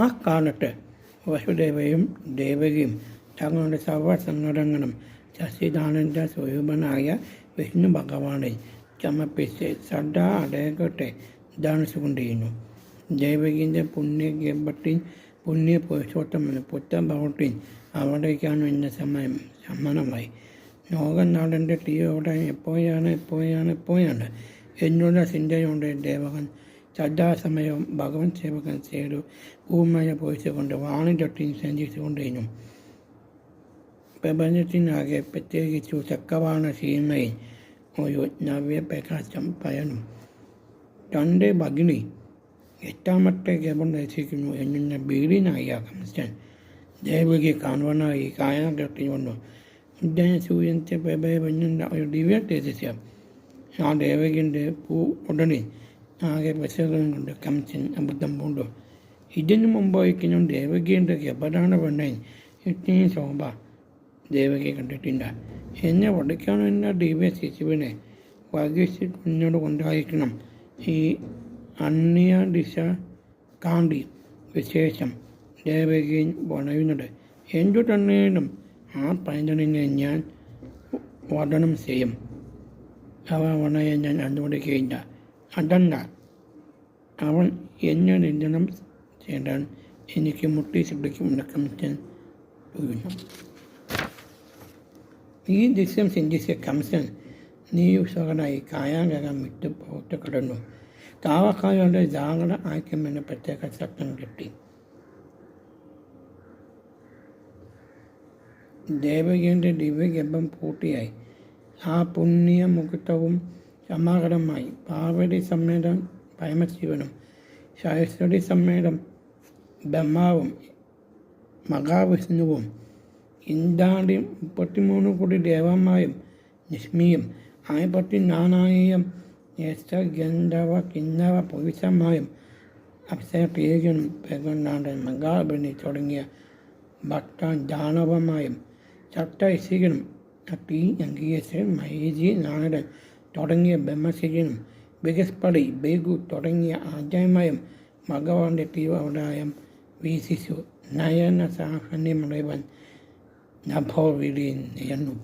ആ കാലത്ത് വസുദേവയും ദേവകിയും തങ്ങളുടെ സർവ്വസങ്കടങ്ങളും സച്ചിദാനന്ദ സ്വരൂപനായ വിഷ്ണു ഭഗവാനെ സമർപ്പിച്ച് സദാ അദ്ദേഹത്തെ ധ്യാനിച്ചുകൊണ്ടിരുന്നു. ദേവകിൻ്റെ പുണ്യഗർഭത്തിൽ പുണ്യപുരുഷോത്തമന് പുത്രഭവത്തിൽ അവിടേക്കാണ് എന്ന സമയം സമ്മതമായി. ലോകനാഥൻ്റെ തീയോടെ എപ്പോഴാണ് എന്നുള്ള ചിന്തയോടെ ദേവകൻ സദാസമയവും ഭഗവൻ സേവകൻ ചെയ്തു ഭൂമയ പൊഴിച്ചുകൊണ്ട് വാണിജ്യത്തിൽ സഞ്ചരിച്ചുകൊണ്ടിരുന്നു. പ്രപഞ്ചത്തിനാകെ പ്രത്യേകിച്ചു ചക്രവാള സീമയിൽ ഒരു നവ്യപ്രകാശം പയർന്നു. തൻ്റെ ഭഗിനി എട്ടാമത്തെ ഗർഭം ധരിച്ചിരിക്കുന്നു എന്നുള്ള ഭീതിനായ കംസൻ ദേവകിയെ കാണുവാനായി കായാഗ്രഹത്തിൽ വന്നു. ഉദയസൂര്യൻ്റെ പ്രഭയെ വെഞ്ഞുന്ന ഒരു ദിവ്യ തേജസ്യ ആ ദേവകിൻ്റെ ഉടനെ ആകെ പ്രസംഗം കൊണ്ട് കംസൻ അബദ്ധം പൂണ്ടു. ഇതിനു മുമ്പായിരിക്കുന്നു ദേവകിയുടെ ഗർഭധാരണ പെണ്ണൻ ഇത്രയും ശോഭ ദേവകിയെ കണ്ടിട്ടില്ല. എന്നെ വടിക്കാനെന്ന ദിവ്യ ശിശുവിനെ വകിച്ച് കുഞ്ഞോട് കൊണ്ടായിരിക്കണം ഈ അന്യ ദിശ കാണ്ടി വിശേഷം ദേവകി പറയുന്നത്. എന്തു തന്നെയും ആ പൈതലിനെ ഞാൻ വദനം ചെയ്യും. അവ വണയെ ഞാൻ അനുവദിക്കുകയില്ല. അതല്ല, അവൻ എന്നെ നിന്ദനം ചെയ്താൽ എനിക്ക് മുട്ടി ശബ്ദിക്കുമെന്ന് കംസൻ പറയുന്നു. ഈ ദൃശ്യം ചിന്തിച്ച കംസൻ നിയുസകനായി കായാഗ്രഹം വിട്ട് പുറത്തു കടന്നു. കാവക്കാരുടെ ജാഗ്രത ആയിക്കുമെന്ന് പ്രത്യേക ശബ്ദം കിട്ടി. ദേവകിയുടെ ദിവ്യഗർഭം പൂർത്തിയായി. ആ പുണ്യ മുഹൂർത്തവും സമാഗതമായി. പാർവതി സമേതം പരമശിവനും സരസ്വതി സമേതം ബ്രഹ്മാവും മഹാവിഷ്ണുവും ഇന്ദ്രാദി 33 കോടി ദേവന്മാരും നിഷ്മിയും 54,000 ഗന്ധർവ കിന്നവ പുരുഷന്മാരും അപ്സരപ്രിയനും പ്രകടനാഥൻ മഹാബലി തുടങ്ങിയ ഭക്തദാനവന്മാരും സപ്തഋഷികളും തീ അംഗീകരിച്ച് മഹീജി നാരദൻ തുടങ്ങിയ ബ്രഹ്മശിഷ്യനും ബൃഹസ്പതി ഭൃഗു തുടങ്ങിയ ആചാര്യന്മാരും ഭഗവാന്റെ തീവ്രവതാരം വീക്ഷിച്ചു. നയന സാഹന്യമുള്ളവൻ നഭോവിളിയിൽ നിയന്നു.